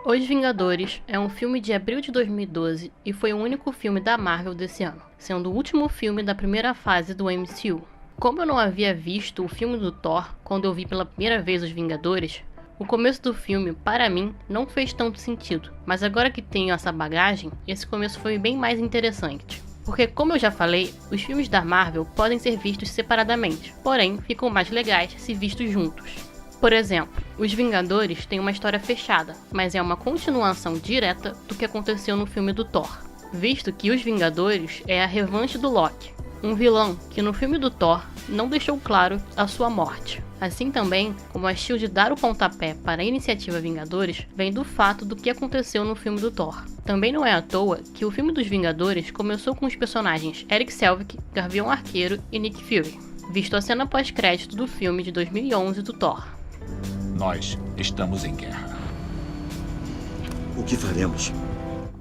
Os Vingadores é um filme de abril de 2012 e foi o único filme da Marvel desse ano, sendo o último filme da primeira fase do MCU. Como eu não havia visto o filme do Thor quando eu vi pela primeira vez Os Vingadores, o começo do filme, para mim, não fez tanto sentido, mas agora que tenho essa bagagem, esse começo foi bem mais interessante. Porque, como eu já falei, os filmes da Marvel podem ser vistos separadamente, porém, ficam mais legais se vistos juntos. Por exemplo, Os Vingadores têm uma história fechada, mas é uma continuação direta do que aconteceu no filme do Thor, visto que Os Vingadores é a revanche do Loki, um vilão que no filme do Thor não deixou claro a sua morte. Assim também, como a S.H.I.E.L.D. dar o pontapé para a iniciativa Vingadores, vem do fato do que aconteceu no filme do Thor. Também não é à toa que o filme dos Vingadores começou com os personagens Eric Selvig, Gavião Arqueiro e Nick Fury, visto a cena pós-crédito do filme de 2011 do Thor. Nós estamos em guerra. O que faremos?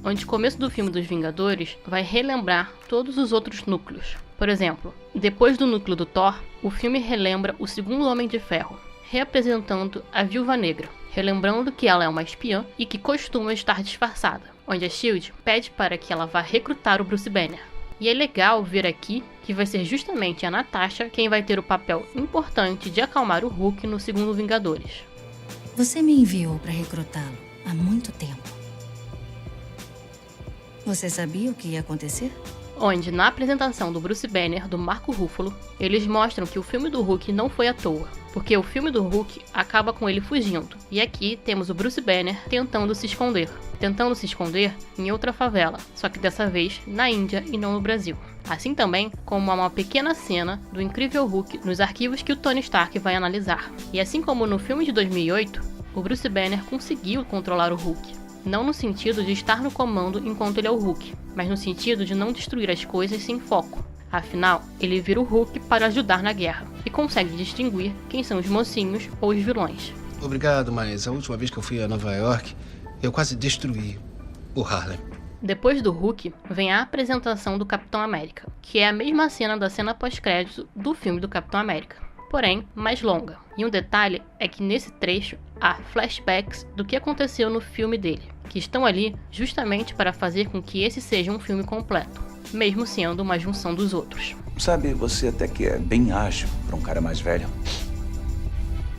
Onde o começo do filme dos Vingadores vai relembrar todos os outros núcleos. Por exemplo, depois do núcleo do Thor, o filme relembra o segundo Homem de Ferro, reapresentando a Viúva Negra, relembrando que ela é uma espiã e que costuma estar disfarçada, onde a S.H.I.E.L.D. pede para que ela vá recrutar o Bruce Banner. E é legal ver aqui que vai ser justamente a Natasha quem vai ter o papel importante de acalmar o Hulk no segundo Vingadores. Você me enviou para recrutá-lo há muito tempo. Você sabia o que ia acontecer? Onde, na apresentação do Bruce Banner do Marco Ruffalo, eles mostram que o filme do Hulk não foi à toa, porque o filme do Hulk acaba com ele fugindo, e aqui temos o Bruce Banner tentando se esconder em outra favela, só que dessa vez na Índia e não no Brasil. Assim também como há uma pequena cena do Incrível Hulk nos arquivos que o Tony Stark vai analisar. E assim como no filme de 2008, o Bruce Banner conseguiu controlar o Hulk. Não no sentido de estar no comando enquanto ele é o Hulk, mas no sentido de não destruir as coisas sem foco. Afinal, ele vira o Hulk para ajudar na guerra, e consegue distinguir quem são os mocinhos ou os vilões. Obrigado, mas a última vez que eu fui a Nova York, eu quase destruí o Harlem. Depois do Hulk, vem a apresentação do Capitão América, que é a mesma cena da cena pós-crédito do filme do Capitão América, porém mais longa. E um detalhe é que nesse trecho há flashbacks do que aconteceu no filme dele, que estão ali justamente para fazer com que esse seja um filme completo, mesmo sendo uma junção dos outros. Sabe, você até que é bem ágil para um cara mais velho.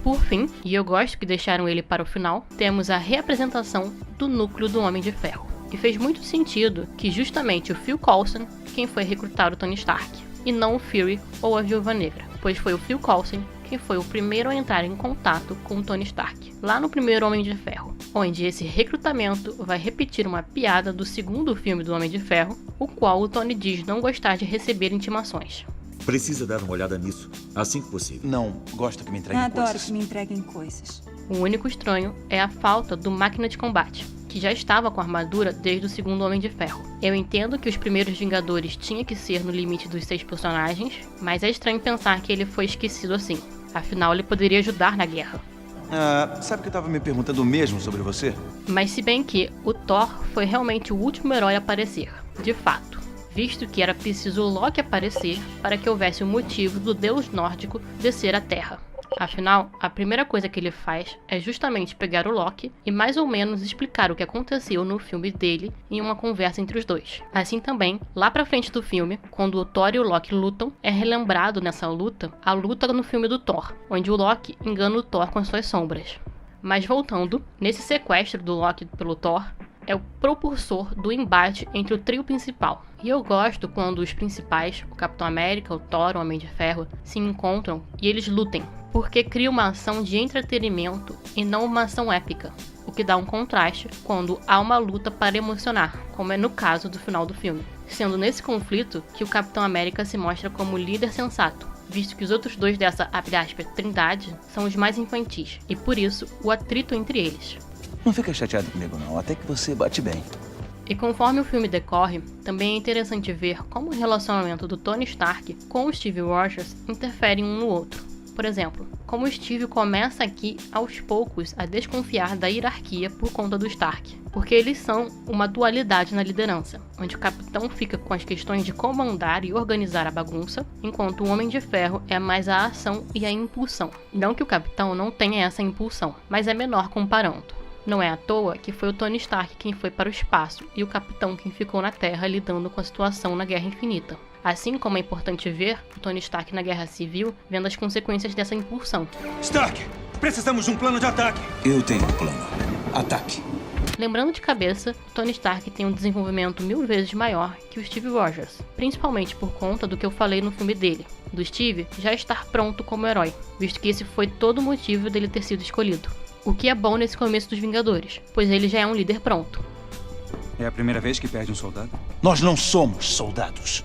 Por fim, e eu gosto que deixaram ele para o final, temos a reapresentação do núcleo do Homem de Ferro. E fez muito sentido que justamente o Phil Coulson quem foi recrutar o Tony Stark, e não o Fury ou a Viúva Negra, pois foi o Phil Coulson quem foi o primeiro a entrar em contato com o Tony Stark, lá no primeiro Homem de Ferro, onde esse recrutamento vai repetir uma piada do segundo filme do Homem de Ferro, o qual o Tony diz não gostar de receber intimações. Precisa dar uma olhada nisso, assim que possível. Não, gosto que me entreguem Adoro coisas. que me entreguem coisas. O único estranho é a falta do Máquina de Combate, que já estava com a armadura desde o segundo Homem de Ferro. Eu entendo que os primeiros Vingadores tinha que ser no limite dos 6 personagens, mas é estranho pensar que ele foi esquecido assim. Afinal, ele poderia ajudar na guerra. Sabe que eu tava me perguntando o mesmo sobre você? Mas se bem que o Thor foi realmente o último herói a aparecer, de fato, visto que era preciso o Loki aparecer para que houvesse o motivo do deus nórdico descer à Terra. Afinal, a primeira coisa que ele faz é justamente pegar o Loki e mais ou menos explicar o que aconteceu no filme dele em uma conversa entre os dois. Assim também, lá pra frente do filme, quando o Thor e o Loki lutam, é relembrado nessa luta a luta no filme do Thor, onde o Loki engana o Thor com as suas sombras. Mas voltando, nesse sequestro do Loki pelo Thor, é o propulsor do embate entre o trio principal. E eu gosto quando os principais, o Capitão América, o Thor, o Homem de Ferro, se encontram e eles lutem, porque cria uma ação de entretenimento e não uma ação épica, o que dá um contraste quando há uma luta para emocionar, como é no caso do final do filme. Sendo nesse conflito que o Capitão América se mostra como líder sensato, visto que os outros dois dessa, abre aspas, trindade são os mais infantis, e por isso o atrito entre eles. Não fica chateado comigo não, até que você bate bem. E conforme o filme decorre, também é interessante ver como o relacionamento do Tony Stark com o Steve Rogers interfere um no outro. Por exemplo, como o Steve começa aqui aos poucos a desconfiar da hierarquia por conta do Stark, porque eles são uma dualidade na liderança, onde o capitão fica com as questões de comandar e organizar a bagunça, enquanto o Homem de Ferro é mais a ação e a impulsão. Não que o capitão não tenha essa impulsão, mas é menor comparando. Não é à toa que foi o Tony Stark quem foi para o espaço e o Capitão quem ficou na Terra lidando com a situação na Guerra Infinita. Assim como é importante ver o Tony Stark na Guerra Civil, vendo as consequências dessa impulsão. Stark, precisamos de um plano de ataque. Eu tenho um plano. Ataque. Lembrando de cabeça, o Tony Stark tem um desenvolvimento 1000 vezes maior que o Steve Rogers, principalmente por conta do que eu falei no filme dele, do Steve já estar pronto como herói, visto que esse foi todo o motivo dele ter sido escolhido. O que é bom nesse começo dos Vingadores, pois ele já é um líder pronto. É a primeira vez que perde um soldado? Nós não somos soldados.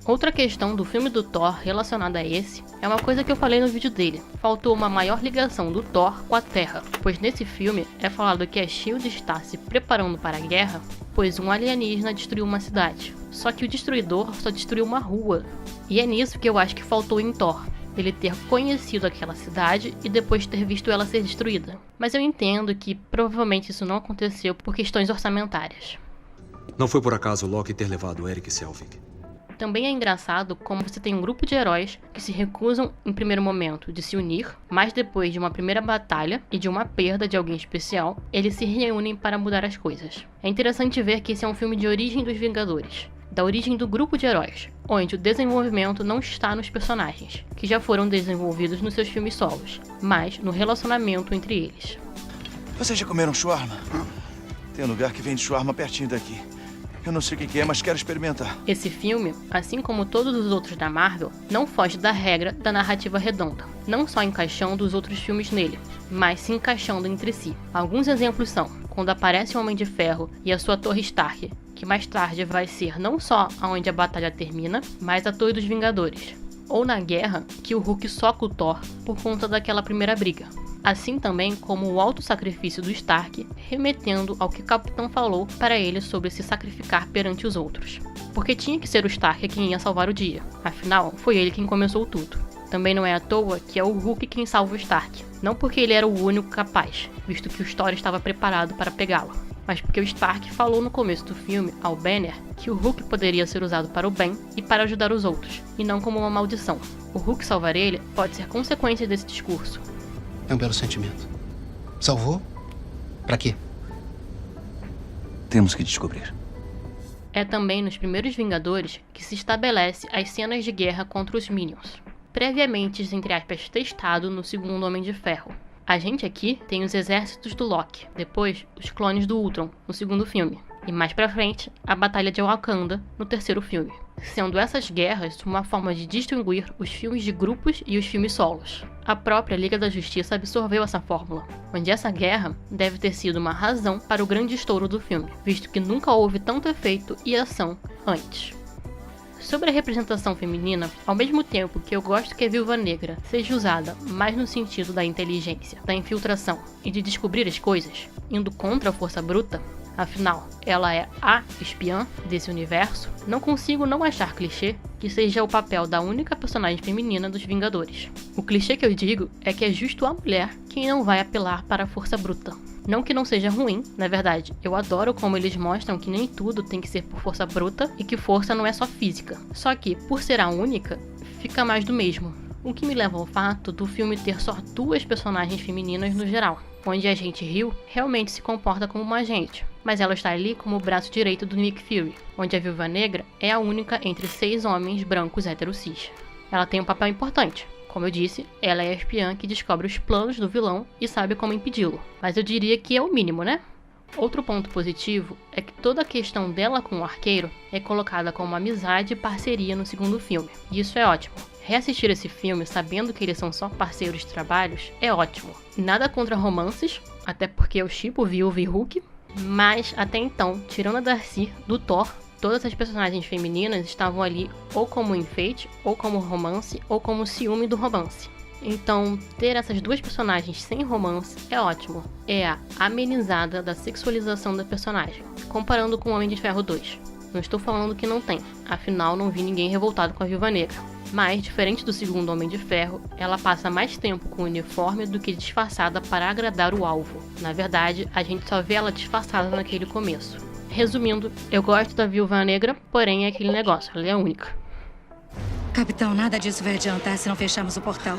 Outra questão do filme do Thor relacionada a esse é uma coisa que eu falei no vídeo dele. Faltou uma maior ligação do Thor com a Terra, pois nesse filme é falado que a S.H.I.E.L.D. está se preparando para a guerra, pois um alienígena destruiu uma cidade. Só que o destruidor só destruiu uma rua. E é nisso que eu acho que faltou em Thor. Ele ter conhecido aquela cidade e depois ter visto ela ser destruída. Mas eu entendo que provavelmente isso não aconteceu por questões orçamentárias. Não foi por acaso Loki ter levado Erik Selvig. Também é engraçado como você tem um grupo de heróis que se recusam em primeiro momento de se unir, mas depois de uma primeira batalha e de uma perda de alguém especial, eles se reúnem para mudar as coisas. É interessante ver que esse é um filme de origem dos Vingadores, da origem do grupo de heróis, onde o desenvolvimento não está nos personagens, que já foram desenvolvidos nos seus filmes solos, mas no relacionamento entre eles. Vocês já comeram shawarma? Tem um lugar que vende shawarma pertinho daqui. Eu não sei o que é, mas quero experimentar. Esse filme, assim como todos os outros da Marvel, não foge da regra da narrativa redonda, não só encaixando os outros filmes nele, mas se encaixando entre si. Alguns exemplos são quando aparece o Homem de Ferro e a sua Torre Stark, que mais tarde vai ser não só aonde a batalha termina, mas a Torre dos Vingadores. Ou na guerra, que o Hulk soca o Thor por conta daquela primeira briga. Assim também como o auto-sacrifício do Stark, remetendo ao que o Capitão falou para ele sobre se sacrificar perante os outros. Porque tinha que ser o Stark quem ia salvar o dia, afinal, foi ele quem começou tudo. Também não é à toa que é o Hulk quem salva o Stark, não porque ele era o único capaz, visto que o Thor estava preparado para pegá-lo, mas porque o Stark falou no começo do filme ao Banner que o Hulk poderia ser usado para o bem e para ajudar os outros, e não como uma maldição. O Hulk salvar ele pode ser consequência desse discurso. É um belo sentimento. Salvou? Pra quê? Temos que descobrir. É também nos primeiros Vingadores que se estabelece as cenas de guerra contra os Minions, previamente, entre aspas, testado no segundo Homem de Ferro. A gente aqui tem os exércitos do Loki, depois os clones do Ultron, no segundo filme, e mais pra frente, a Batalha de Wakanda, no terceiro filme. Sendo essas guerras uma forma de distinguir os filmes de grupos e os filmes solos. A própria Liga da Justiça absorveu essa fórmula, onde essa guerra deve ter sido uma razão para o grande estouro do filme, visto que nunca houve tanto efeito e ação antes. Sobre a representação feminina, ao mesmo tempo que eu gosto que a Viúva Negra seja usada mais no sentido da inteligência, da infiltração e de descobrir as coisas, indo contra a força bruta, afinal, ela é a espiã desse universo, não consigo não achar clichê que seja o papel da única personagem feminina dos Vingadores. O clichê que eu digo é que é justo a mulher quem não vai apelar para a força bruta. Não que não seja ruim, na verdade, eu adoro como eles mostram que nem tudo tem que ser por força bruta e que força não é só física. Só que, por ser a única, fica mais do mesmo. O que me leva ao fato do filme ter só 2 personagens femininas no geral, onde a agente Hill realmente se comporta como uma agente, mas ela está ali como o braço direito do Nick Fury, onde a Viúva Negra é a única entre 6 homens brancos heterocis. Ela tem um papel importante. Como eu disse, ela é a espiã que descobre os planos do vilão e sabe como impedi-lo. Mas eu diria que é o mínimo, né? Outro ponto positivo é que toda a questão dela com o arqueiro é colocada como amizade e parceria no segundo filme. E isso é ótimo. Reassistir esse filme sabendo que eles são só parceiros de trabalhos é ótimo. Nada contra romances, até porque eu shippo Viúva e Hulk. Mas até então, tirando a Darcy do Thor, todas as personagens femininas estavam ali ou como enfeite, ou como romance, ou como ciúme do romance. Então, ter essas 2 personagens sem romance é ótimo. É a amenizada da sexualização da personagem, comparando com o Homem de Ferro 2. Não estou falando que não tem, afinal não vi ninguém revoltado com a Viúva Negra. Mas, diferente do segundo Homem de Ferro, ela passa mais tempo com o uniforme do que disfarçada para agradar o alvo. Na verdade, a gente só vê ela disfarçada naquele começo. Resumindo, eu gosto da Viúva Negra, porém é aquele negócio, ela é a única. Capitão, nada disso vai adiantar se não fecharmos o portal.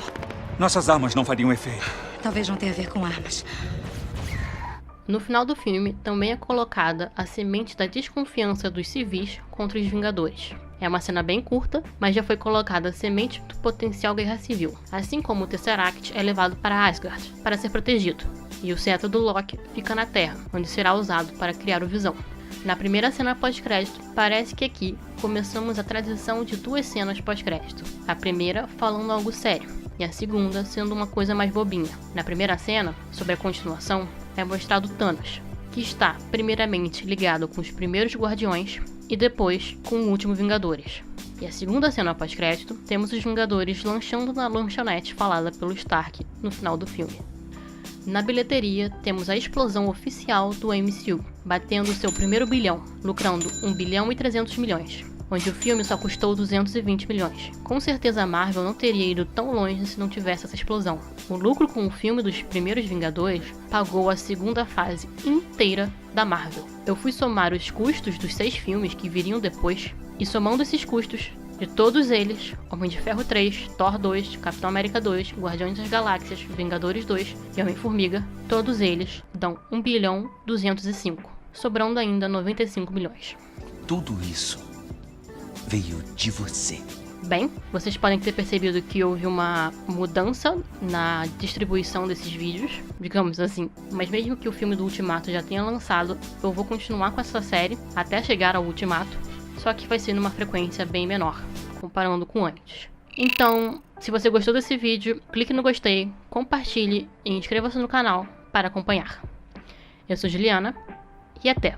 Nossas armas não fariam efeito. Talvez não tenha a ver com armas. No final do filme, também é colocada a semente da desconfiança dos civis contra os Vingadores. É uma cena bem curta, mas já foi colocada a semente do potencial guerra civil, assim como o Tesseract é levado para Asgard para ser protegido, e o cetro do Loki fica na Terra, onde será usado para criar o Visão. Na primeira cena pós-crédito, parece que aqui começamos a transição de 2 cenas pós-crédito. A primeira falando algo sério, e a segunda sendo uma coisa mais bobinha. Na primeira cena, sobre a continuação, é mostrado Thanos, que está primeiramente ligado com os primeiros Guardiões e depois com o último Vingadores. E a segunda cena pós-crédito, temos os Vingadores lanchando na lanchonete falada pelo Stark no final do filme. Na bilheteria, temos a explosão oficial do MCU, batendo seu primeiro bilhão, lucrando 1 bilhão e 300 milhões, onde o filme só custou 220 milhões. Com certeza a Marvel não teria ido tão longe se não tivesse essa explosão. O lucro com o filme dos primeiros Vingadores pagou a segunda fase inteira da Marvel. Eu fui somar os custos dos 6 filmes que viriam depois, e somando esses custos, de todos eles, Homem de Ferro 3, Thor 2, Capitão América 2, Guardiões das Galáxias, Vingadores 2 e Homem-Formiga, todos eles dão 1 bilhão 205, sobrando ainda 95 milhões. Tudo isso veio de você. Bem, vocês podem ter percebido que houve uma mudança na distribuição desses vídeos, digamos assim. Mas mesmo que o filme do Ultimato já tenha lançado, eu vou continuar com essa série até chegar ao Ultimato, só que vai ser numa frequência bem menor, comparando com antes. Então, se você gostou desse vídeo, clique no gostei, compartilhe e inscreva-se no canal para acompanhar. Eu sou Juliana e até!